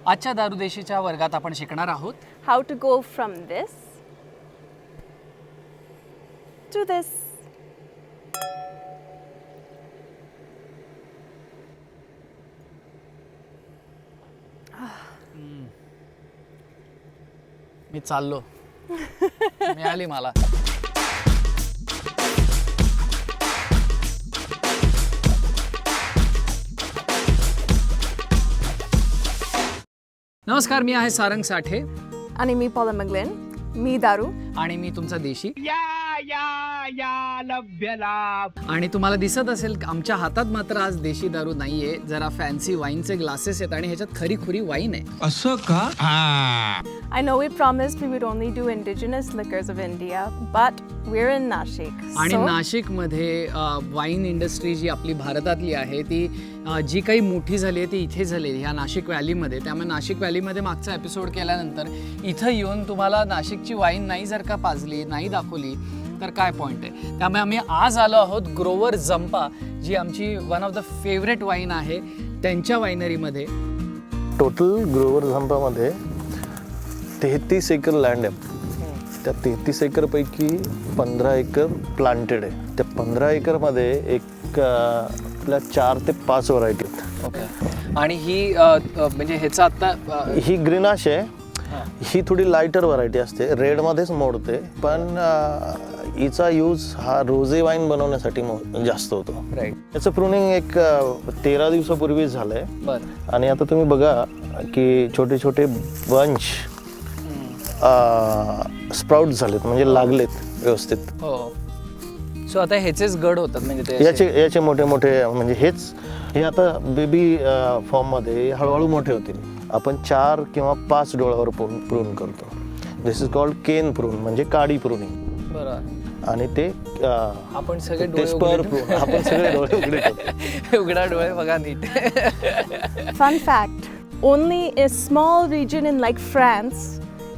आजच्या दारुदेशीच्या वर्गात आपण शिकणार आहोत how to go from this to this. मी चाललो मिळाली मला. नमस्कार, मी आहे सारंग साठे आणि मी पॉला मॅग्लेन. मी दारू आणि मी तुमचा देशी. आणि तुम्हाला दिसत असेल आमच्या हातात मात्र आज देशी दारू नाहीये, जरा फॅन्सी वाईनचे ग्लासेस आहेत आणि ह्याच्यात खरी खुरी वाईन आहे. असं का? I know we promised we would only do indigenous liquors of India, but we're in Nashik. आणि So, नाशिकमध्ये वाईन इंडस्ट्री जी आपली भारतातली आहे ती जी काही मोठी झाली आहे ती इथे झाली ह्या नाशिक व्हॅलीमध्ये. त्यामुळे नाशिक व्हॅलीमध्ये मागचा एपिसोड केल्यानंतर इथं येऊन तुम्हाला नाशिकची वाईन नाही जर का पाजली नाही दाखवली तर काय पॉईंट आहे. त्यामुळे आम्ही आज आलो आहोत ग्रोवर जंपा, जी आमची one of the favourite wine आहे, त्यांच्या वायनरीमध्ये. टोटल ग्रोवर झंपामध्ये 33 एकर लँड आहे. त्या 33 एकरपैकी 15 एकर प्लांटेड आहे. त्या 15 एकरमध्ये एक आपल्या 4 ते 5 व्हरायटी आहेत. ओके. आणि ही म्हणजे ह्याचं आत्ता ही ग्रीनाश आहे. ही थोडी लाईटर व्हरायटी असते, रेडमध्येच मोडते, पण हिचा यूज हा रोजे वाईन बनवण्यासाठी जास्त होतो. राईट. याचं प्रूनिंग एक 13 दिवसापूर्वी झालंय. बरं. आणि आता तुम्ही बघा की छोटे छोटे बंच स्प्राउट झालेत, म्हणजे लागलेत व्यवस्थित. हो. सो आता ह्याचेच गड होतात म्हणजे याचे मोठे मोठे म्हणजे हे आता बेबी फॉर्ममध्ये हळूहळू मोठे होतील. आपण 4 किंवा 5 डोळ्यावर प्रून करतो. दिस इज कॉल्ड केन प्रून, म्हणजे काडी प्रूनिंग. बरं. आणि ते आपण सगळे ते स्पर प्रून, आपण सगळे डोळे उघडे करतो. उघडा डोळे बघा नीट. fun fact, only a small region in like France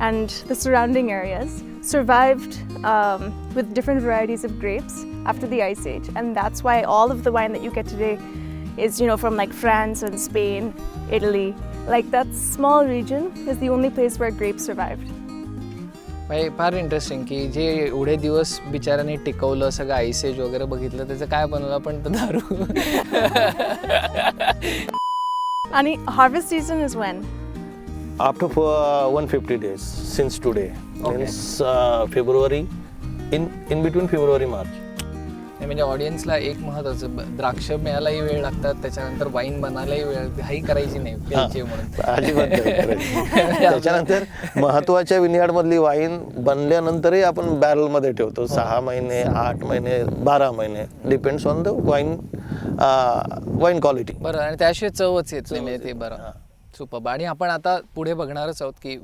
and the surrounding areas survived with different varieties of grapes after the Ice Age, and that's why all of the wine that you get today is, you know, from like France and Spain, Italy. Like that small region is the only place where grapes survived. फार interesting की जे एवढे दिवस बिचाराने टिकवलं, सगळं आईसेज वगैरे बघितलं, त्याचं काय बनवलं पण दारू. आणि harvest season is when? After 150 days since today. Means February, in between February March. म्हणजे ऑडियन्सला एक महत्वाचं, द्राक्ष मिळायलाही वेळ लागतात, त्याच्यानंतर वाईन बनायलाही वेळ, घाई करायची नाही प्यायची म्हणून. अजिबात नाही. त्याच्यानंतर महत्वाच्या विनियार्ड मधली वाईन बनल्यानंतरही आपण बॅरल मध्ये ठेवतो. 6 महिने, 8 महिने, 12 महिने, depends on the wine quality. बरं. आणि त्याशिवाय चवच येत नाही म्हणजे ते. बरं. सुपर. आणि आपण आता पुढे बघणारच आहोत की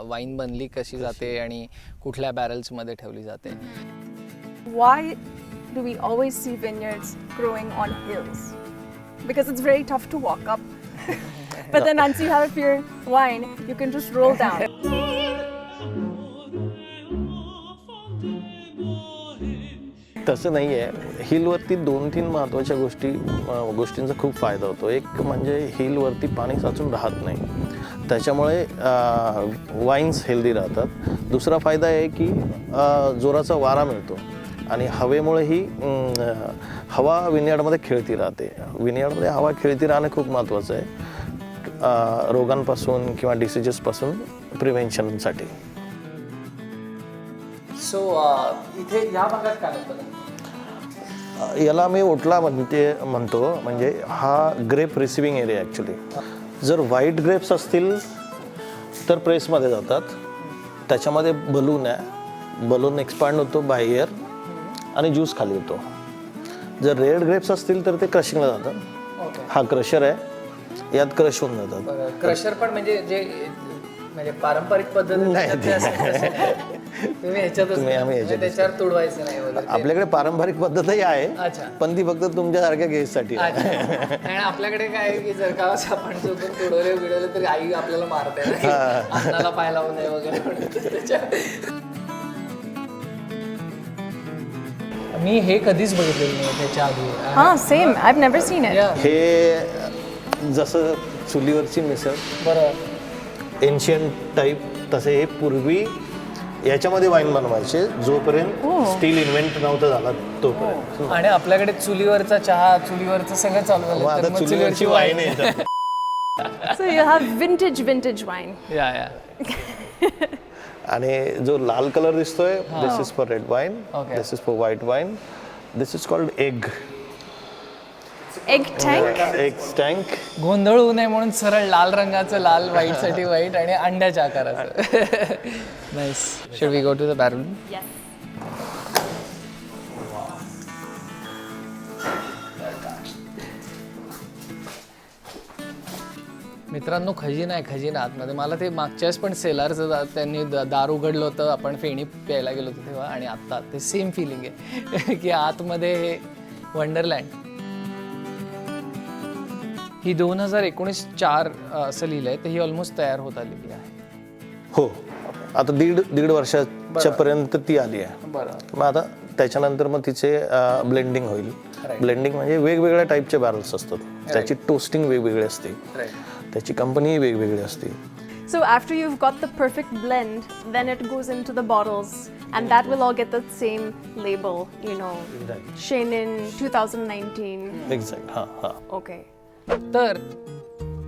वाईन बनली कशी जाते आणि कुठल्या बॅरल्समध्ये ठेवली जाते. Why do we always see vineyards growing on hills? Because it's very tough to walk up. But then once you have your wine, you can just roll down. तसं नाही आहे. हिलवरती 2-3 महत्त्वाच्या गोष्टींचा खूप फायदा होतो. एक म्हणजे हिलवरती पाणी साचून राहत नाही, त्याच्यामुळे वाईन्स हेल्दी राहतात. दुसरा फायदा आहे की जोराचा वारा मिळतो आणि हवेमुळे ही हवा विनियार्डमध्ये खेळती राहते. विनियार्डमध्ये हवा खेळती राहणं खूप महत्त्वाचं आहे रोगांपासून किंवा डिसीजेसपासून प्रिव्हेन्शनसाठी. सो इथे या भागात काय होतं? याला मी ओटला म्हणतो. म्हणजे हा ग्रेप रिसिव्हिंग एरिया ॲक्च्युली. जर व्हाईट ग्रेप्स असतील तर प्रेसमध्ये जातात, त्याच्यामध्ये बलून आहे, बलून एक्सपांड होतो बाय एअर आणि ज्यूस खाली येतो. जर रेड ग्रेप्स असतील तर ते क्रशिंगला जातात. हा क्रशर आहे, यात क्रश होऊन जातात. क्रशर पण म्हणजे जे म्हणजे पारंपरिक पद्धत त्याच्यावर तुडवायचं नाही वगैरे. आपल्याकडे पारंपरिक पद्धतही आहे, पण ती फक्त तुमच्यासारख्या केससाठी. आणि आपल्याकडे काय आहे की जर का आपण चुकून तुडवले तरी आई आपल्याला मारते, अन्नाला पाय लावू नये वगैरे. मी हे कधीच बघितलेलं नाही त्याच्या आधी. हां, same. I've never seen it. हे जसं चुलीवरची मिसळ, बरं, एन्शियंट टाईप तसे हे पूर्वी याच्यामध्ये वाईन बनवायचे जोपर्यंत स्टील इन्व्हेंट नव्हतं झाला तोपर्यंत. आणि आपल्याकडे चुलीवरचा चहा, चुलीवरचं सगळं चालू मग झालं, आता तर मग चुलीवरची वाईन येतात. So you have vintage wine. या आणि जो लाल कलर दिसतोय this is for red wine, Okay. This is for white wine, this is called egg. Egg tank. Egg tank. गोंधळ होऊ नये म्हणून सरळ लाल रंगाचं लाल, व्हाईटसाठी व्हाईट आणि अंड्याच्या आकाराचं. Nice. Should we go to the barrel? Yes. मित्रांनो, खजिना आहे, खजिना आतमध्ये. मला ते मागच्या वेळेस पण सेलारचं त्यांनी दार उघडलं होतं, आपण फेणी प्यायला गेलो होतो तेव्हा, आणि आत्ता ते सेम फिलिंग आहे की आतमध्ये हे वंडरलँड. ही 2019-4 असं लिहिलंय, तर ही ऑलमोस्ट तयार होत आलेली आहे. हो, आता दीड वर्षाच्या पर्यंत ती आली आहे. बरं. मग आता त्याच्यानंतर मग तिचे ब्लेंडिंग होईल. ब्लेंडिंग म्हणजे वेगवेगळ्या टाईपचे बॅरल्स असतात, त्याची टोस्टिंग वेगवेगळी असते, त्याची कंपनी वेगवेगळी असते. So after you've got the perfect blend, then it goes into the bottles, and that will all get the same label, you know, Chenin 2019. Exact. हां हां. Okay. तर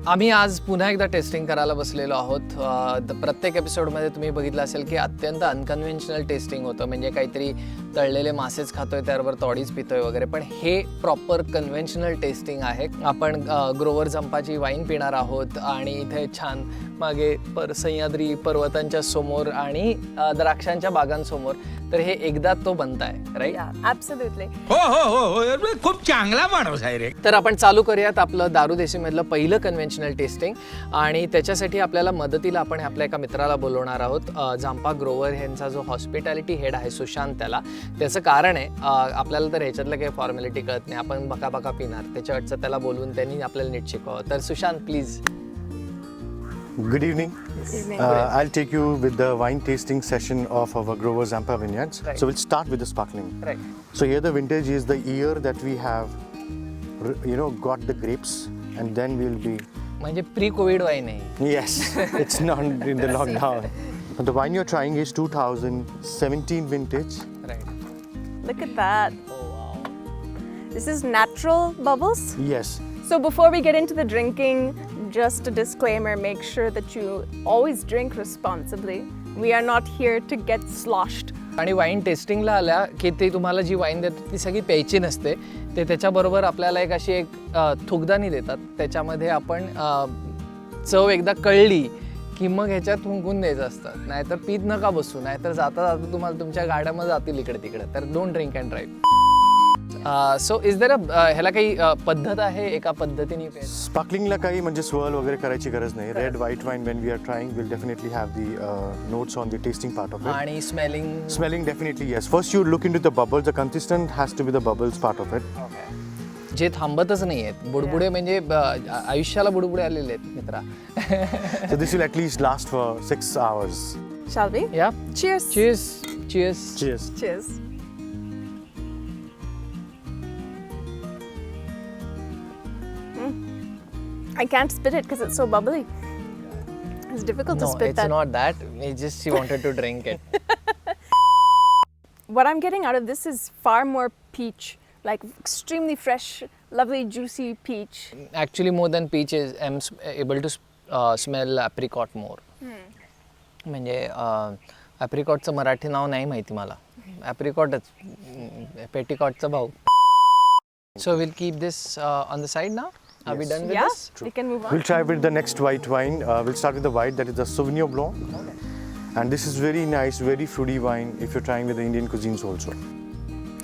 आम्ही आज पुन्हा एकदा टेस्टिंग करायला बसलेलो आहोत. प्रत्येक एपिसोडमध्ये तुम्ही बघितलं असेल की अत्यंत अनकन्व्हेन्शनल टेस्टिंग होतं, म्हणजे काहीतरी तळलेले मासेच खातोय, त्याबरोबर तोडीच पितोय वगैरे. पण हे प्रॉपर कन्व्हेन्शनल टेस्टिंग आहे. आपण ग्रोवर झंपाची वाईन पिणार आहोत आणि इथे छान मागे सह्याद्री पर्वतांच्या समोर आणि द्राक्षांच्या बागांसमोर. तर हे एकदा तो बनताय, राईट? Yeah, absolutely. हो खूप चांगला माणूस आहे रे. तर आपण चालू करूयात आपलं दारू देशीमधलं पहिलं कन्व्हेन्शनल टेस्टिंग. आणि त्याच्यासाठी आपल्याला मदतीला आपण आपल्या एका मित्राला बोलवणार आहोत, झांपा ग्रोवर यांचा जो हॉस्पिटॅलिटी हेड आहे सुशांत. त्याचं कारण आहे, आपल्याला तर ह्याच्यातलं काही फॉर्मॅलिटी कळत नाही, आपण बका पिणार, त्याच्याकडचं त्याला बोलवून त्यांनी आपल्याला नीट शिकवावं. तर Sushant, please. Good evening. I'll take you with the wine tasting session of our Grover Zampa vineyards. Right. So we'll start with the sparkling. Right. So here the vintage is the year that we have, got the grapes, and then we'll be. म्हणजे pre Covid wine आहे. Yes, it's not in the lockdown. The wine you're trying is 2017 vintage. Right. Look at that. Oh, wow. This is natural bubbles. Yes. So before we get into the drinking, just a disclaimer, make sure that you always drink responsibly. We are not here to get sloshed. आणि wine टेस्टिंगला आल्या की ते तुम्हाला जी wine देतात ती सगळी प्यायची नसते. ते त्याच्याबरोबर आपल्याला एक थुकदानी देतात. त्याच्यामध्ये आपण चव एकदा कळली की मग ह्याच्यात हुंकून द्यायचं असतं, नाहीतर पीत नका बसू, नाहीतर जाता जाता तुम्हाला तुमच्या गाड्यामध्ये जातील इकडे तिकडे. तर don't drink and drive. So is there ह्याला काही पद्धत आहे, एका पद्धतीने? Sparklingला काही म्हणजे swirl वगैरे करायची गरज नाही. Red white wine when we are trying will definitely have the notes on the tasting part of it. आणि smelling? Smelling definitely yes. First you look into the bubbles. The consistent has to be the bubbles part of it. जे थांबतच नाही आहेत, बुडबुडे म्हणजे आयुष्याला बुडबुडे आलेले आहेत मित्रा. So this will at least last for 6 hours. Shall we? या. Cheers. Cheers. Cheers. Cheers. Cheers. I can't spit it because it's so bubbly. It's difficult to No, spit it's that. not that. It's just she wanted to drink it. What I'm getting out of this is far more peach, like extremely fresh, lovely, juicy peach. Actually, more than peaches, I'm able to smell apricot more. म्हणजे ॲप्रिकॉटचं मराठी नाव नाही माहिती मला. ॲप्रिकॉटच, पेटिकॉटचा भाऊ. So we'll keep this on the side now. Are we done with Yeah, this? we can move on. We'll try with the next white wine. We'll start with the white, that is the Sauvignon Blanc. And this is very nice, very fruity wine if you're trying with the Indian cuisines also.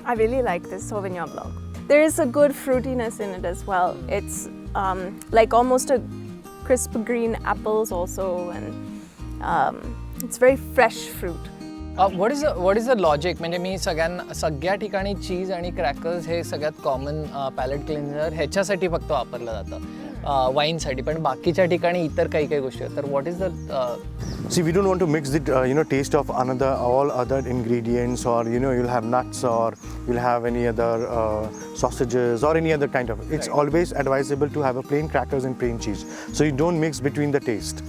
I really like this Sauvignon Blanc. There is a good fruitiness in it as well. It's like almost a crisp green apples also, and it's very fresh fruit. What is the logic? म्हणजे मी सगळ्या ठिकाणी चीज आणि crackers हे सगळ्यात common palette cleanser ह्याच्यासाठी फक्त वापरलं जातं वाईनसाठी, पण बाकीच्या ठिकाणी इतर काही गोष्टी आहेत. तर what is the See, we don't want to mix the taste of all other ingredients, or you'll have nuts, or you'll have any other sausages or any other kind of. It's always advisable to have a plain crackers and plain cheese, so you don't mix between the taste.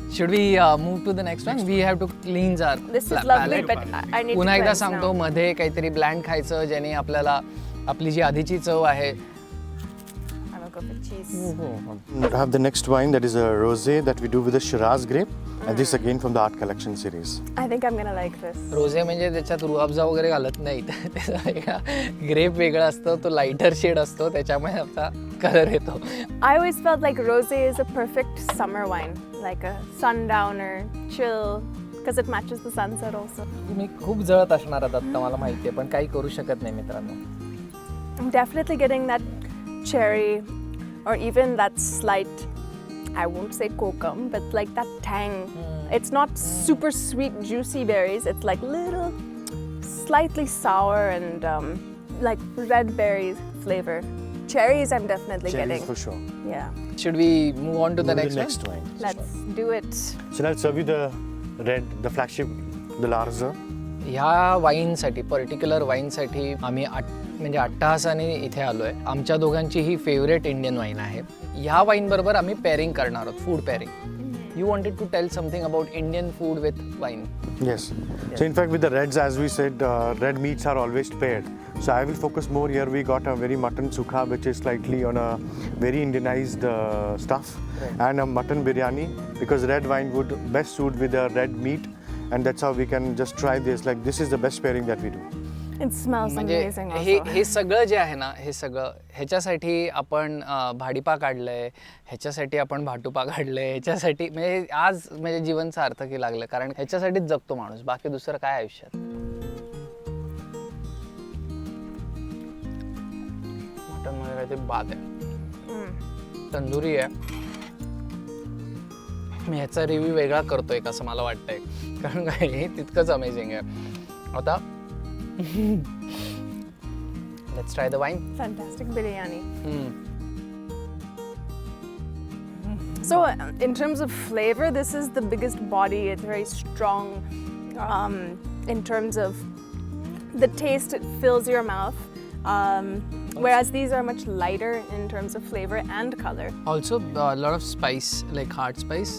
Should we move to the next one? We have to cleanse our This is palate. lovely, but I need to पुन्हा एकदा cleanse सांगतो now. मध्ये काहीतरी bland खायचं ज्याने आपल्याला आपली जी आधीची चव आहे. I will go for cheese. I have the next wine that is a rosé that we do with the Shiraz grape, and this again from the Art Collection series. I think I'm gonna like this. रोझे म्हणजे त्याच्यात रुअफजा वगैरे घालत नाहीत. त्याचा grep वेगळा असतो, तो lighter shade असतो, त्याच्यामुळे आपला कलर येतो. I always felt like rosé is a perfect summer wine, like a sundowner, chill, because it matches the sunset also. तुम्ही खूप जळत असणार आहात आता मला माहिती आहे, पण काही करू शकत नाही मित्रांनो. I'm definitely getting that cherry, or even that slight, I won't say kokum, but like that tang. It's not super sweet, juicy berries. It's like little, slightly sour and like red berry flavor. Cherries, I'm definitely Cherries getting. for sure. Yeah, Should we move on to the Move next one? wine. let's do it. So I'll serve you the red, the flagship, the Larza. ह्या वाईनसाठी particular वाईनसाठी आम्ही म्हणजे अट्टहासाने इथे आलो आहे. आमच्या दोघांची ही फेवरेट इंडियन वाईन आहे. ह्या वाईनबरोबर आम्ही पेअरिंग करणार आहोत, food pairing. You wanted to tell something about Indian food with wine. Yes. So in fact, with the reds, as we said, red meats are always paired. So I will focus more here. We got a very mutton sukha, which is slightly on a very Indianized stuff, and a mutton biryani, because red wine would best suit with a red meat, and that's how we can just try this. Like this is the best pairing that we do. It smells म्हणजे amazing हे also. हे सगळं जे आहे ना, हे सगळं ह्याच्यासाठी आपण भाडीपा काढलंय, ह्याच्यासाठी आपण भाटुपा काढलंय, ह्याच्यासाठी म्हणजे आज म्हणजे जीवन सार्थकी लागलं, कारण ह्याच्यासाठीच जगतो माणूस, बाकी दुसरं काय आयुष्यात. मटन मध्ये काहीतरी बाद आहे, तंदुरी आहे. मी ह्याचा रिव्ह्यू वेगळा करतोय असं मला वाटतंय, कारण काय हे तितकंच अमेझिंग आहे. आता let's try the wine. Fantastic biryani. So, in terms of flavor, this is the biggest body. It's very strong. In terms of the taste, it fills your mouth. Whereas these are much lighter in terms of flavor and color. Also a lot of spice, like hard spice.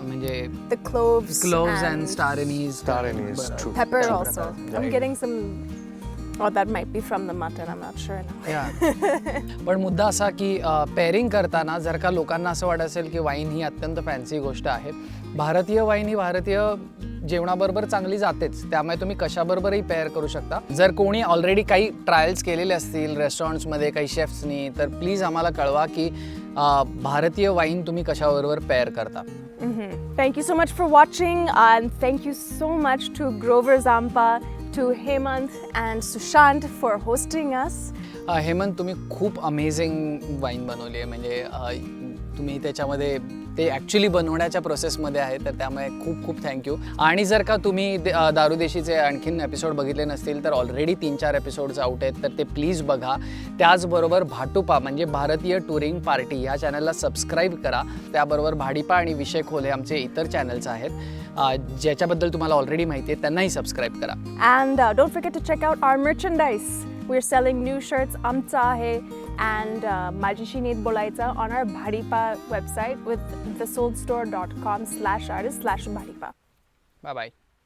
म्हणजे The cloves, and star anise. Star anise, true. pepper also. I'm getting some. Oh, that might be from the mutton. I'm not sure now. Yeah. पण मुद्दा असा की pairing करताना जर का लोकांना असं वाटत असेल की वाईन ही अत्यंत फॅन्सी गोष्ट आहे, भारतीय वाईन ही भारतीय जेवणाबरोबर चांगली जातेच, त्यामुळे तुम्ही कशाबरोबरही पेअर करू शकता. जर कोणी ऑलरेडी काही ट्रायल्स केलेले असतील रेस्टॉरंट्समध्ये काही शेफ्सनी, तर प्लीज आम्हाला कळवा की भारतीय वाईन तुम्ही कशाबरोबर पेअर करता. Thank you so much for watching, and thank you so much to Grover Zampa, to Hemant and Sushant for hosting us. Hemant, तुम्ही खूप अमेझिंग वाईन बनवली आहे. म्हणजे तुम्ही त्याच्यामध्ये ते ॲक्च्युली बनवण्याच्या प्रोसेसमध्ये आहे, तर त्यामुळे खूप खूप थँक्यू. आणि जर का तुम्ही दारूदेशीचे आणखीन एपिसोड बघितले नसतील तर ऑलरेडी 3-4 एपिसोड्स आउट आहेत, तर ते प्लीज बघा. त्याचबरोबर भाटुपा म्हणजे भारतीय टुरिंग पार्टी ह्या चॅनलला सबस्क्राईब करा. त्याबरोबर भाडीपा आणि विषय खोल हे आमचे इतर चॅनल्स आहेत, ज्याच्याबद्दल तुम्हाला ऑलरेडी माहिती आहे, त्यांनाही सबस्क्राईब करा. And don't forget to check out our merchandise. We're selling new shirts, Amcha Hai and Majishi Need Bolaitsa on our Bhadipa website with thesoldstore.com/artist/Bhadipa. Bye bye.